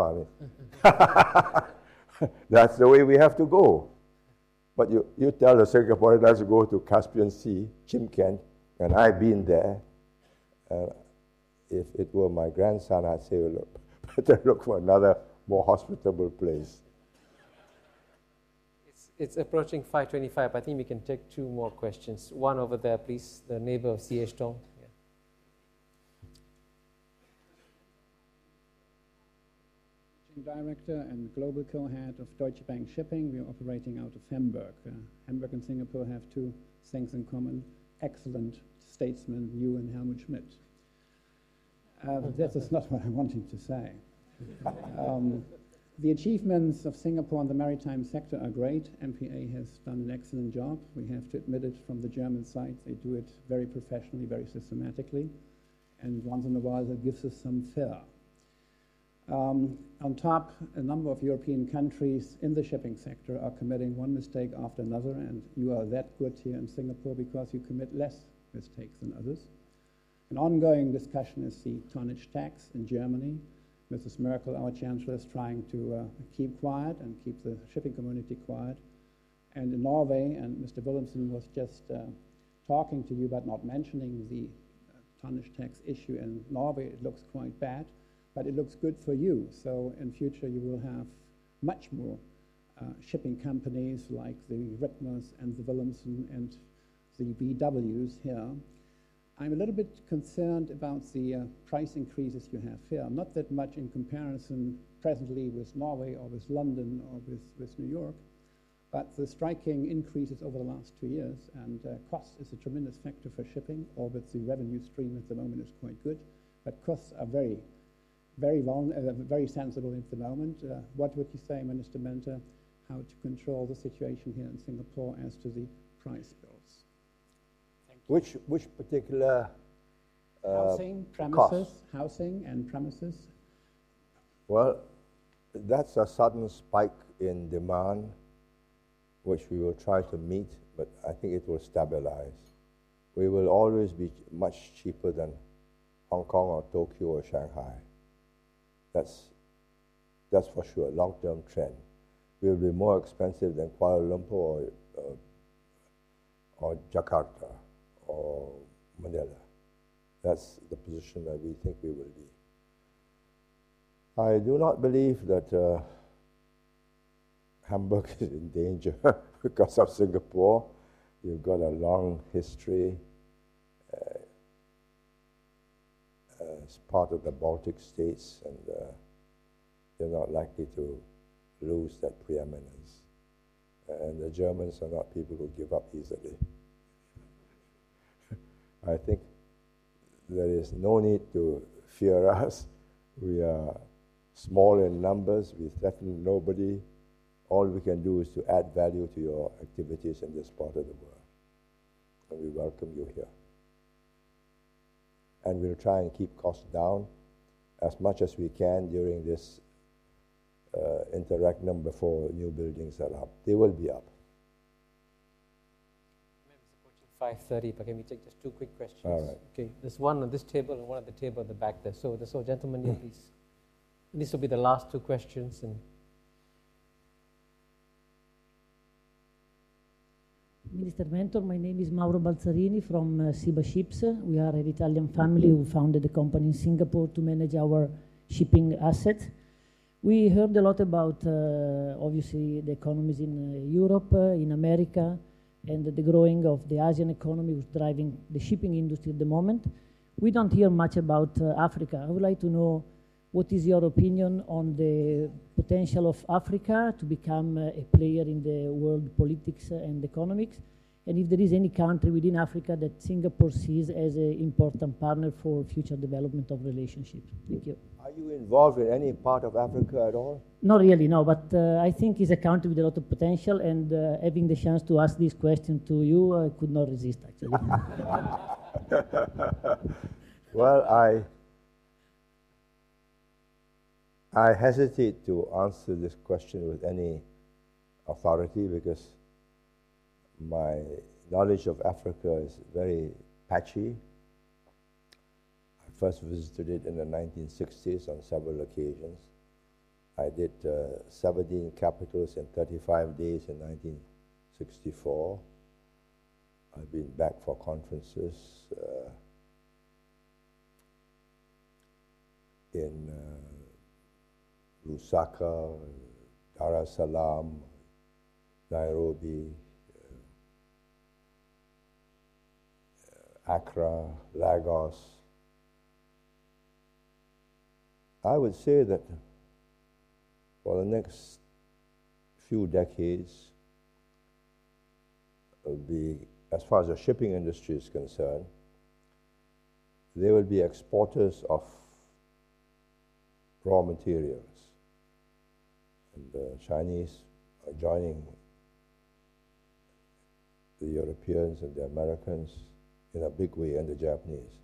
I mean, that's the way we have to go. But you tell the Singaporean, let's go to Caspian Sea, Chimken, and I've been there. If it were my grandson, I'd say, look, better look for another more hospitable place. It's approaching 5:25. I think we can take two more questions. One over there, please. The neighbor of C.H. Tong. Yeah. Director and global co-head of Deutsche Bank Shipping. We are operating out of Hamburg. Hamburg and Singapore have two things in common: excellent statesmen, you and Helmut Schmidt. That is not what I wanted to say. The achievements of Singapore in the maritime sector are great. MPA has done an excellent job. We have to admit it from the German side. They do it very professionally, very systematically. And once in a while, that gives us some fare. On top, a number of European countries in the shipping sector are committing one mistake after another, and you are that good here in Singapore because you commit less mistakes than others. An ongoing discussion is the tonnage tax in Germany. Mrs. Merkel, our chancellor, is trying to keep quiet and keep the shipping community quiet. And in Norway, and Mr. Williamson was just talking to you but not mentioning the tonnage tax issue in Norway. It looks quite bad, but it looks good for you. So in future, you will have much more shipping companies like the Rittmers and the Williamson and the BWs here. I'm a little bit concerned about the price increases you have here. Not that much in comparison presently with Norway or with London or with New York, but the striking increases over the last 2 years, and cost is a tremendous factor for shipping, albeit the revenue stream at the moment is quite good, but costs are very sensible at the moment. What would you say, Minister Mentor, how to control the situation here in Singapore as to the price bills? Which particular housing, premises, cost? Housing and premises? Well, that's a sudden spike in demand, which we will try to meet, but I think it will stabilize. We will always be much cheaper than Hong Kong or Tokyo or Shanghai. That's for sure, long-term trend. We will be more expensive than Kuala Lumpur or Jakarta or Manila. That's the position that we think we will be. I do not believe that Hamburg is in danger because of Singapore. You've got a long history as part of the Baltic states, and they're not likely to lose that preeminence. And the Germans are not people who give up easily. I think there is no need to fear us. We are small in numbers. We threaten nobody. All we can do is to add value to your activities in this part of the world. And we welcome you here. And we'll try and keep costs down as much as we can during this interregnum before new buildings are up. They will be up. 5:30, but can we take just two quick questions? All right. Okay, there's one on this table and one at the table at the back there. So gentlemen here, please. These will be the last two questions. And Minister Mentor, my name is Mauro Balzarini from Siba Ships. We are an Italian family who founded a company in Singapore to manage our shipping assets. We heard a lot about, obviously, the economies in Europe, in America, and the growing of the Asian economy was driving the shipping industry at the moment. We don't hear much about Africa. I would like to know what is your opinion on the potential of Africa to become a player in the world politics and economics, and if there is any country within Africa that Singapore sees as an important partner for future development of relationships. Thank you. Are you involved in any part of Africa at all? Not really, no, but I think it's a country with a lot of potential, and having the chance to ask this question to you, I could not resist, actually. Well, I hesitate to answer this question with any authority because my knowledge of Africa is very patchy. I first visited it in the 1960s on several occasions. I did 17 capitals in 35 days in 1964. I've been back for conferences in Lusaka, Dar es Salaam, Nairobi, Accra, Lagos. I would say that for the next few decades, as far as the shipping industry is concerned, they will be exporters of raw materials. And the Chinese are joining the Europeans and the Americans in a big way, and the Japanese.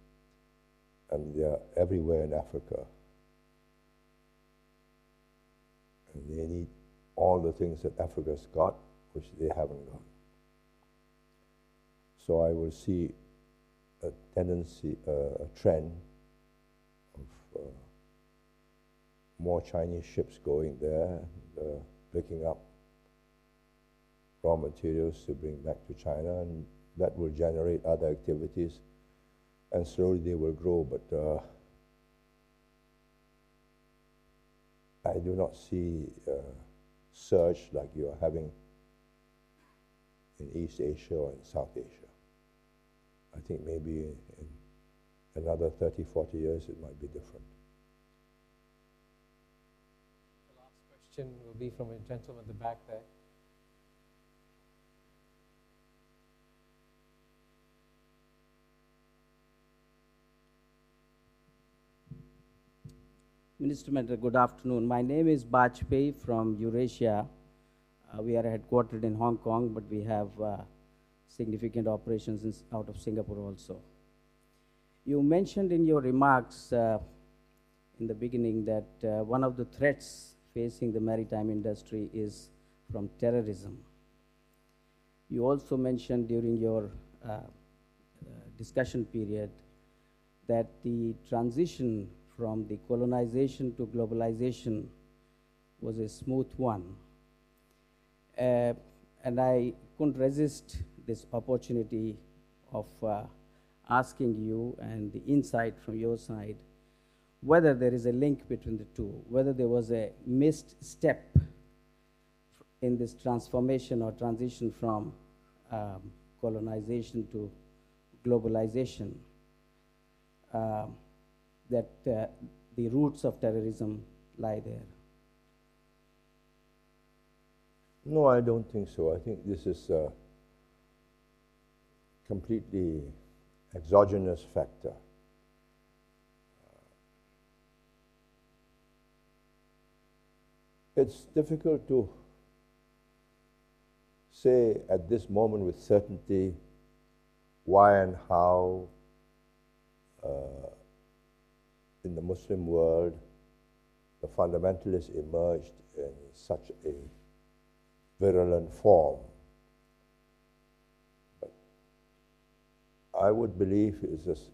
And they are everywhere in Africa. And they need all the things that Africa's got, which they haven't got. So I will see a tendency, a trend of more Chinese ships going there, and, picking up raw materials to bring back to China, and that will generate other activities, and slowly they will grow. But I do not see a surge like you are having in East Asia or in South Asia. I think maybe in another 30, 40 years it might be different. The last question will be from a gentleman at the back there. Minister Mentor, good afternoon. My name is Bajpayee from Eurasia. We are headquartered in Hong Kong, but we have significant operations out of Singapore also. You mentioned in your remarks in the beginning that one of the threats facing the maritime industry is from terrorism. You also mentioned during your discussion period that the transition from the colonization to globalization was a smooth one. And I couldn't resist this opportunity of asking you and the insight from your side whether there is a link between the two, whether there was a missed step in this transformation or transition from colonization to globalization, that the roots of terrorism lie there. No, I don't think so. I think this is a completely exogenous factor. It's difficult to say at this moment with certainty why and how in the Muslim world the fundamentalists emerged in such a virulent form. But I would believe is this,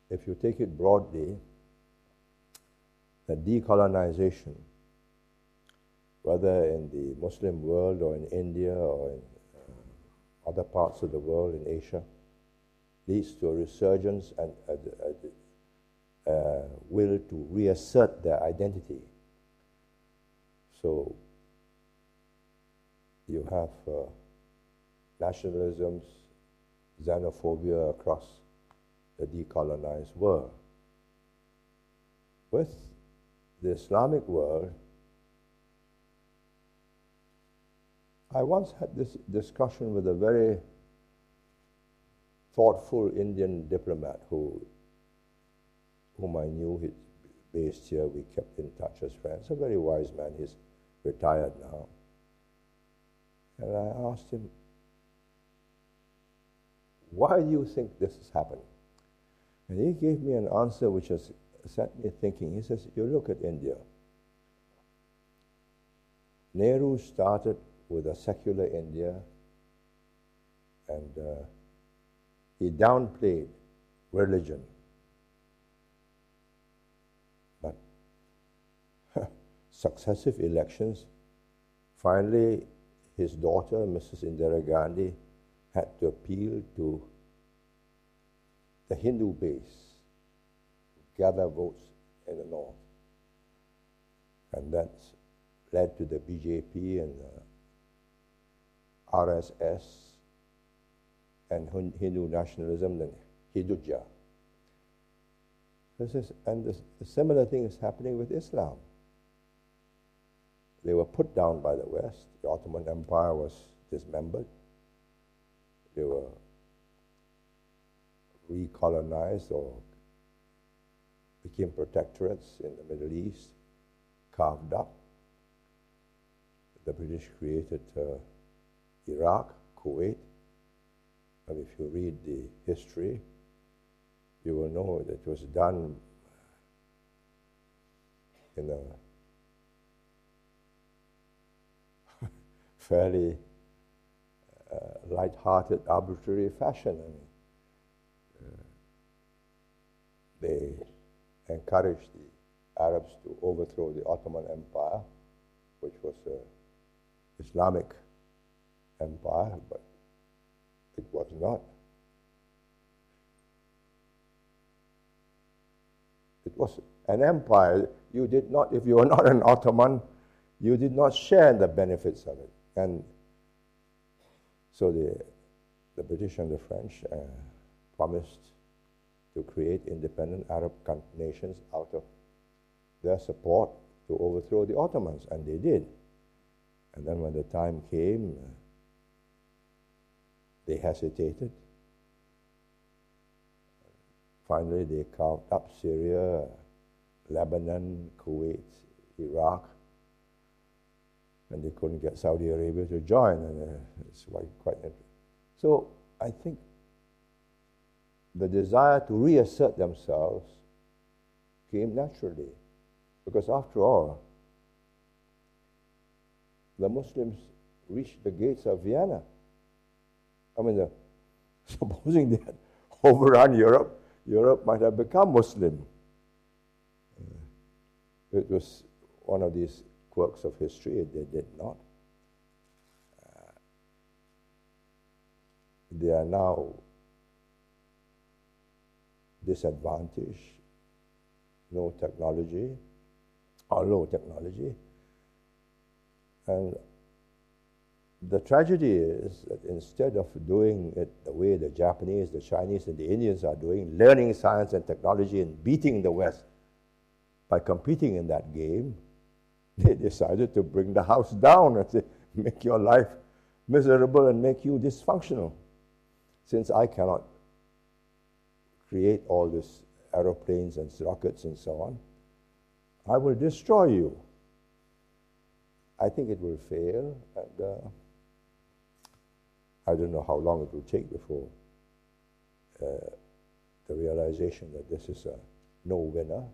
if you take it broadly, that decolonization, whether in the Muslim world or in India or in other parts of the world, in Asia, leads to a resurgence and will to reassert their identity. So you have nationalisms, xenophobia across the decolonized world. With the Islamic world, I once had this discussion with a very thoughtful Indian diplomat whom I knew. He's based here. We kept in touch as friends. A very wise man. He's retired now. And I asked him, why do you think this has happened? And he gave me an answer which has set me thinking. He says, you look at India. Nehru started with a secular India, and he downplayed religion. But successive elections, finally his daughter, Mrs. Indira Gandhi, had to appeal to the Hindu base to gather votes in the north. And that led to the BJP and the RSS and Hindu nationalism and Hinduja. And the similar thing is happening with Islam. They were put down by the West. The Ottoman Empire was dismembered. They were recolonized or became protectorates in the Middle East, carved up. The British created Iraq, Kuwait. And if you read the history, you will know that it was done in a fairly light-hearted, arbitrary fashion. They encouraged the Arabs to overthrow the Ottoman Empire, which was an Islamic empire, but it was not. It was an empire. You did not, if you were not an Ottoman, you did not share in the benefits of it. And so the British and the French promised to create independent Arab nations out of their support to overthrow the Ottomans, and they did. And then when the time came, they hesitated. Finally, they carved up Syria, Lebanon, Kuwait, Iraq, and they couldn't get Saudi Arabia to join, and it's quite interesting. So I think the desire to reassert themselves came naturally, because after all, the Muslims reached the gates of Vienna. I mean, supposing they had overrun Europe, Europe might have become Muslim. It was one of these quirks of history. They did not. They are now disadvantaged, no technology, or low technology. And the tragedy is that instead of doing it the way the Japanese, the Chinese, and the Indians are doing, learning science and technology and beating the West by competing in that game, they decided to bring the house down and say, make your life miserable and make you dysfunctional. Since I cannot create all these aeroplanes and rockets and so on, I will destroy you. I think it will fail, and I don't know how long it will take before the realization that this is a no-winner.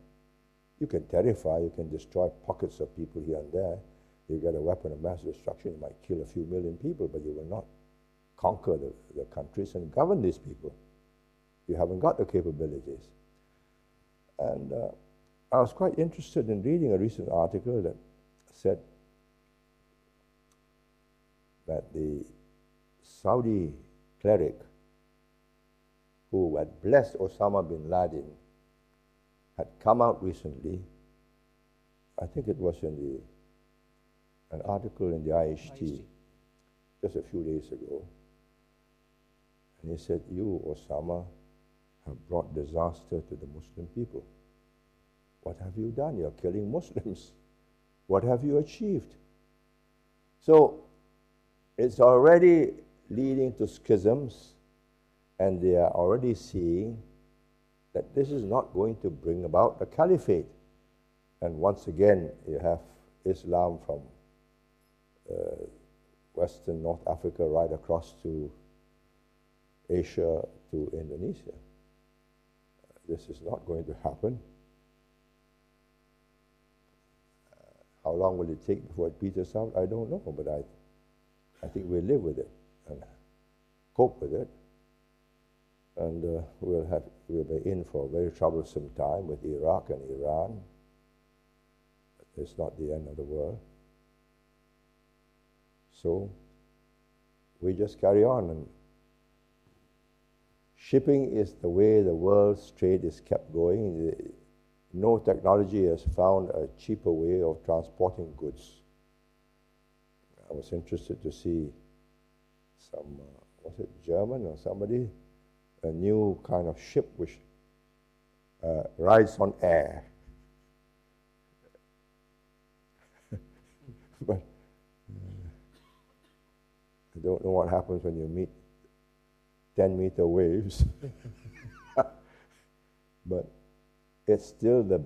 You can terrify, you can destroy pockets of people here and there. You get a weapon of mass destruction, you might kill a few million people, but you will not conquer the countries and govern these people. You haven't got the capabilities. And I was quite interested in reading a recent article that said that the Saudi cleric who had blessed Osama bin Laden had come out recently. I think it was in an article in the IHT just a few days ago. And he said, you, Osama, have brought disaster to the Muslim people. What have you done? You're killing Muslims. What have you achieved? So it's already leading to schisms, and they are already seeing that this is not going to bring about a caliphate. And once again, you have Islam from Western North Africa right across to Asia to Indonesia. This is not going to happen. How long will it take before it peters out? I don't know, but I think we'll live with it and cope with it. And we'll be in for a very troublesome time with Iraq and Iran it's not the end of the world. So we just carry on, and shipping is the way the world's trade is kept going. No technology has found a cheaper way of transporting goods. I was interested to see some, was it German or somebody, a new kind of ship which rides on air. But I don't know what happens when you meet 10-meter waves. But it's still the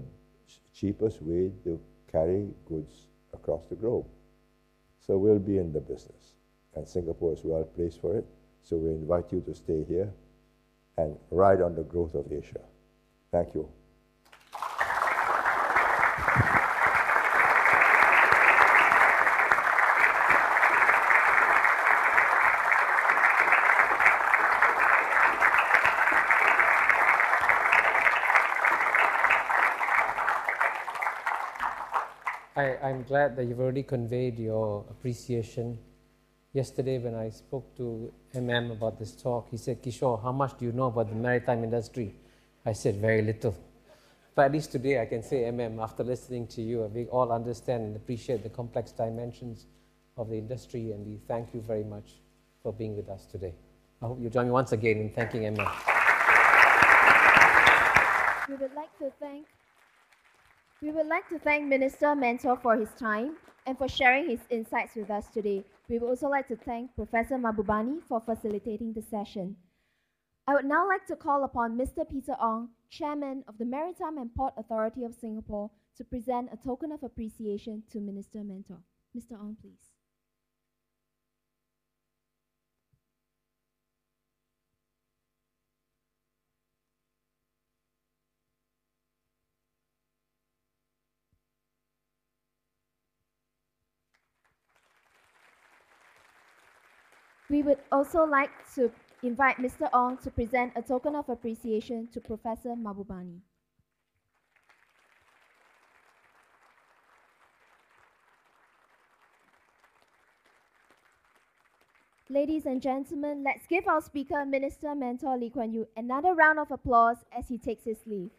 cheapest way to carry goods across the globe. So we'll be in the business, and Singapore is well placed for it. So we invite you to stay here and ride on the growth of Asia. Thank you. I'm glad that you've already conveyed your appreciation. Yesterday when I spoke to MM about this talk, he said, Kishore, how much do you know about the maritime industry? I said, very little. But at least today I can say, MM, after listening to you, we all understand and appreciate the complex dimensions of the industry, and we thank you very much for being with us today. I hope you join me once again in thanking MM. We would like to thank Minister Mentor for his time and for sharing his insights with us today. We would also like to thank Professor Mahbubani for facilitating the session. I would now like to call upon Mr. Peter Ong, Chairman of the Maritime and Port Authority of Singapore, to present a token of appreciation to Minister Mentor. Mr. Ong, please. We would also like to invite Mr. Ong to present a token of appreciation to Professor Mahbubani. Ladies and gentlemen, let's give our speaker, Minister Mentor Lee Kuan Yew, another round of applause as he takes his leave.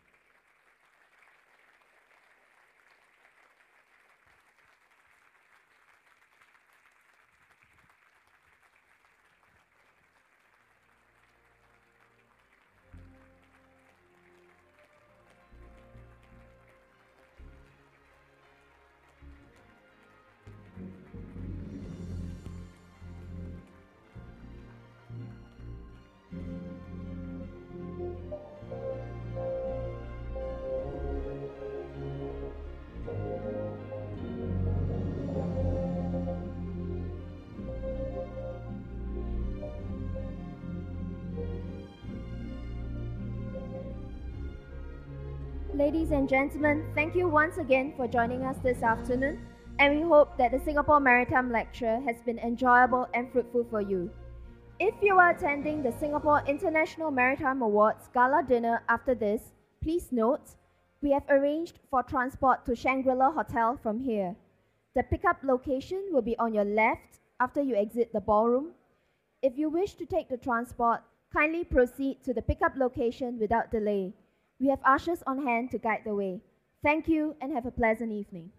Ladies and gentlemen, thank you once again for joining us this afternoon, and we hope that the Singapore Maritime Lecture has been enjoyable and fruitful for you. If you are attending the Singapore International Maritime Awards Gala Dinner after this, please note, we have arranged for transport to Shangri-La Hotel from here. The pickup location will be on your left after you exit the ballroom. If you wish to take the transport, kindly proceed to the pickup location without delay. We have ushers on hand to guide the way. Thank you and have a pleasant evening.